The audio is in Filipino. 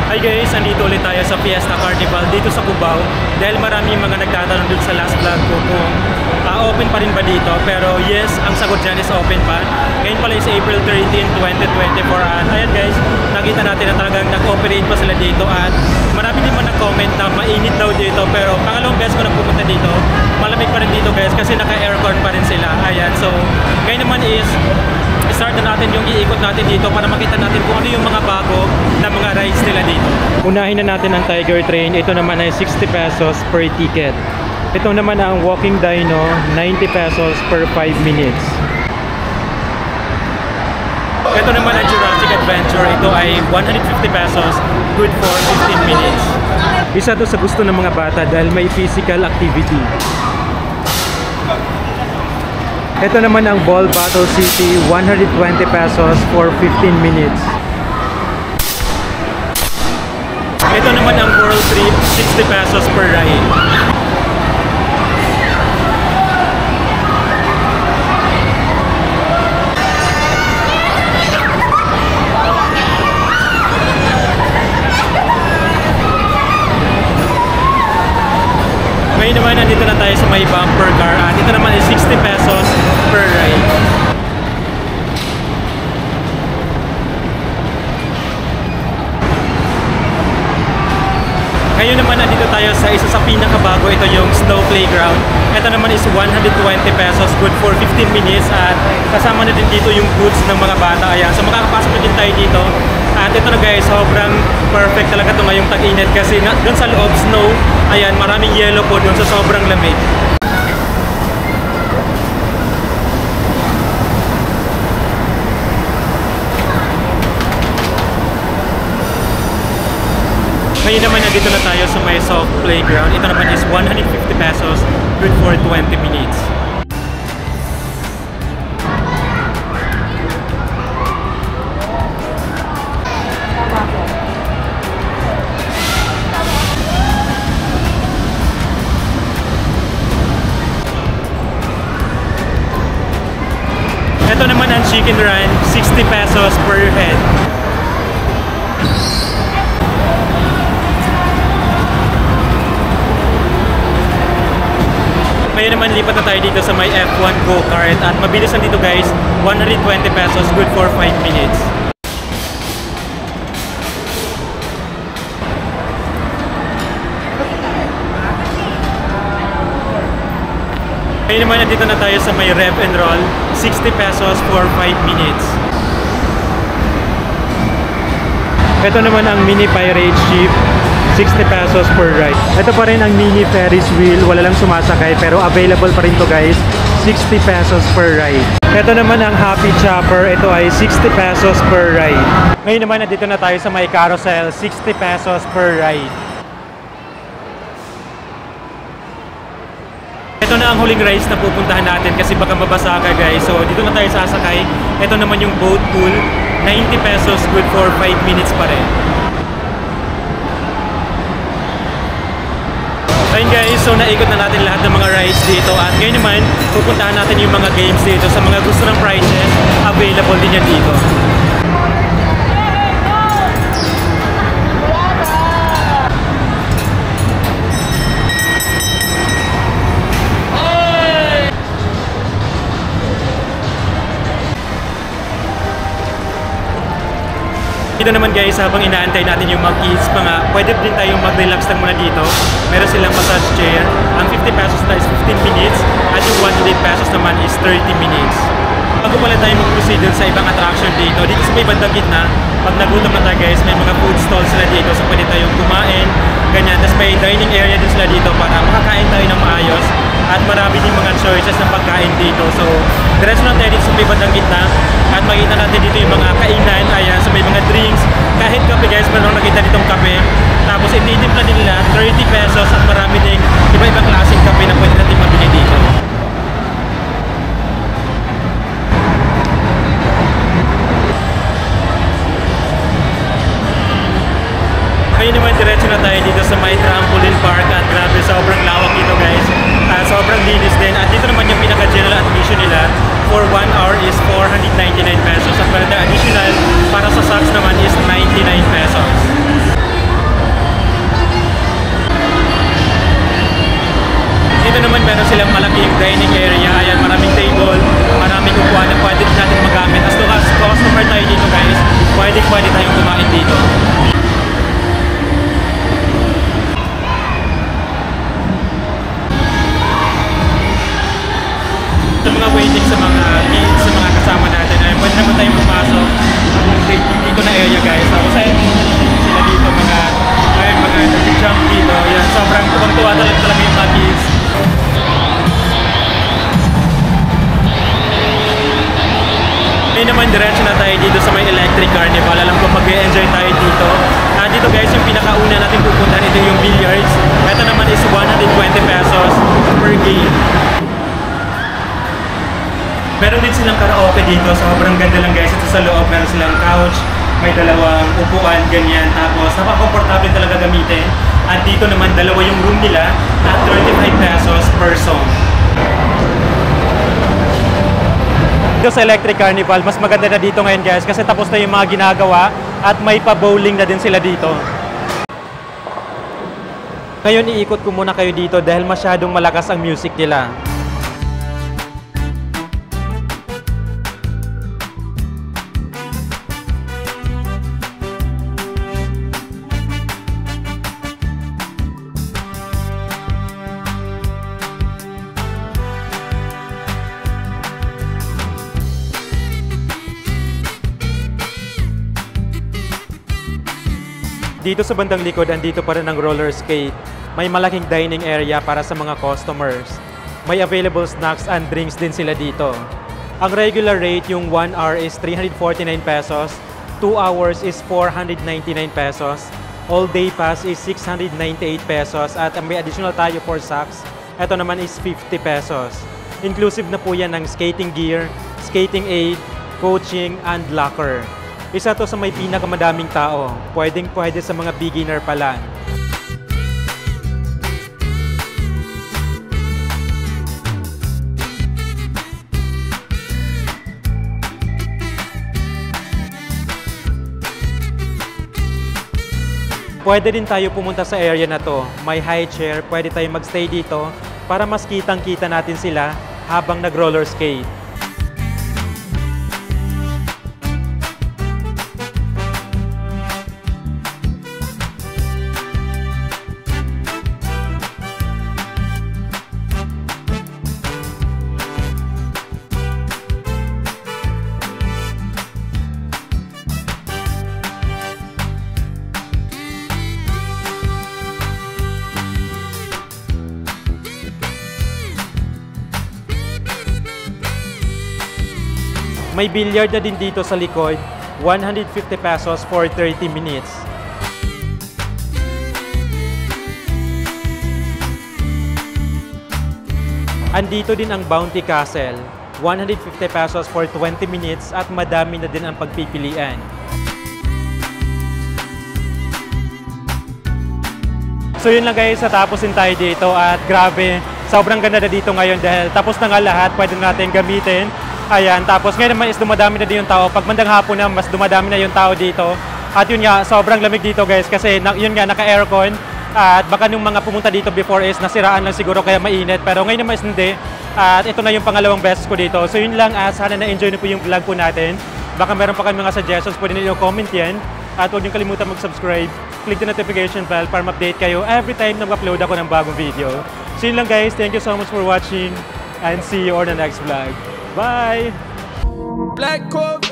Hi guys, andito ulit tayo sa Fiesta Carnival dito sa Cubao. Dahil marami mga nagtatanong dun sa last vlog ko kung open pa rin ba dito. Pero yes, ang sagot dyan is open pa. Ngayon pala is April 13, 2024. At ayan guys, nakita natin na talagang nag-operate pa sila dito. At marami din man nag-comment na mainit daw dito. Pero pangalawang beses ko na pupunta dito, malamig pa rin dito guys kasi naka-aircon pa rin sila. Ayan, so ngayon naman is start na natin yung iikot natin dito para makita natin kung ano yung mga bago na mga rides nila dito. Unahin na natin ang Tiger Train. Ito naman ay 60 pesos per ticket. Ito naman ang Walking Dino, 90 pesos per 5 minutes. Ito naman ang Jurassic Adventure. Ito ay 150 pesos, good for 15 minutes. Isa to sa gusto ng mga bata dahil may physical activity. Ito naman ang Ball Battle City, 120 pesos for 15 minutes. Ito naman ang World Trip, 60 pesos per ride. Ngayon naman, nandito na tayo sa may bumper car. At ito naman is 60 pesos per ride. Ngayon naman, nandito tayo sa isa sa pinakabago. Ito yung Snow Playground. Ito naman is 120 pesos, good for 15 minutes. At kasama na din dito yung goods ng mga bata. Ayan, so makakapasok na din tayo dito. At ito na guys, sobrang perfect talaga ito ngayong tag-init kasi doon sa loob snow, ayan, maraming yellow po doon sa sobrang lamig. Ngayon naman nandito na tayo sa may soft playground. Ito naman is 150 pesos, good for 20 minutes. Ito naman ang Chicken Run, 60 pesos per head. Ngayon naman lipat na tayo dito sa may F1 go-kart at mabilis na dito guys, 120 pesos, good for 5 minutes. Ngayon naman nandito na tayo sa may rev and roll, 60 pesos for 5 minutes. Ito naman ang mini pirate ship, 60 pesos per ride. Ito pa rin ang mini Ferris wheel, wala lang sumasakay pero available pa rin to guys, 60 pesos per ride. Ito naman ang Happy Chopper, ito ay 60 pesos per ride. Ngayon naman nandito na tayo sa may carousel, 60 pesos per ride. Ito na ang huling rides na pupuntahan natin kasi baka mabasa ka guys. So dito na tayo sasakay. Ito naman yung boat pool, 90 pesos, good for 5 minutes pa rin. Ayun guys, so naikot na natin lahat ng mga rides dito. At ngayon naman, pupuntahan natin yung mga games dito. Sa mga gusto ng prices, available din yan dito. Dito naman guys, habang inaantay natin yung mga kids, pwede din tayong mag-relax lang muna dito. Meron silang massage chair. Ang 50 pesos na is 15 minutes at yung 100 pesos naman is 30 minutes. Bago pala tayo mag-proceed sa ibang attraction dito sa may bandang gitna, pag nagutom na tayo guys, may mga food stalls sila dito. So pwede tayong kumain, ganyan. Tapos may dining area din sila dito para makakain tayo ng maayos. At marami din mga choices ng pagkain dito. So diretso lang tayo dito sa may bandang gitna. At makita natin dito yung mga kainan. Ayan, so may mga drinks. Kahit kape guys, meron nakita ditong kape. Tapos ititimpla din nila 30 pesos at marami ding iba-ibang klaseng kape na pwede natin mabili dito. Ngayon naman diretso na tayo dito sa may trampoline park at grabe sobrang lawak dito guys. Sobrang linis din at dito naman yung pinaka-general admission nila for 1 hour is 499 pesos at para the additional para sa socks naman is 99 pesos. una natin pupuntahan, ito yung billiards. Ito naman is 120 pesos per game. Meron din silang karaoke dito, sobrang ganda lang guys. Ito sa loob, meron silang couch, may dalawang upuan, ganyan. Tapos napaka-comfortable talaga gamitin. At dito naman, dalawa yung room nila at 35 pesos per song. Dito sa Electric Carnival, mas maganda na dito ngayon guys kasi tapos na yung mga ginagawa at may pa-bowling na din sila dito. Ngayon iikot ko muna kayo dito dahil masyadong malakas ang music nila. Dito sa bandang likod, andito pa rin ang roller skate. May malaking dining area para sa mga customers. May available snacks and drinks din sila dito. Ang regular rate, yung 1 hour is 349 pesos, 2 hours is 499 pesos, all day pass is 698 pesos, at may additional tayo for socks. Ito naman is 50 pesos. Inclusive na po yan ng skating gear, skating aid, coaching, and locker. Isa to sa may pinakamadaming tao. Pwedeng-pwede sa mga beginner pa lang. Pwede din tayo pumunta sa area na to. May high chair, pwede tayo magstay dito para mas kitang-kita natin sila habang nag-roller skate. May billiard na din dito sa likod, 150 pesos for 30 minutes. Andito din ang Bounty Castle, 150 pesos for 20 minutes at madami na din ang pagpipilian. So yun lang guys, tapusin tayo dito at grabe, sobrang ganda na dito ngayon dahil tapos na nga lahat, pwede natin gamitin. Ayan, tapos ngayon naman is dumadami na din yung tao. Pag bandang hapon na, mas dumadami na yung tao dito. At yun nga, sobrang lamig dito guys kasi yun nga, naka-aircon. At baka nung mga pumunta dito before is nasiraan lang siguro kaya mainit. Pero ngayon naman is hindi. At ito na yung pangalawang beses ko dito. So yun lang, sana na-enjoy niyo po yung vlog po natin. Baka meron pa kami mga suggestions, pwede niyo comment yan. At huwag niyo kalimutan mag-subscribe. Click the notification bell para ma-update kayo every time na mag-upload ako ng bagong video. So yun lang guys, thank you so much for watching and see you on the next vlog. Bye! Black Corp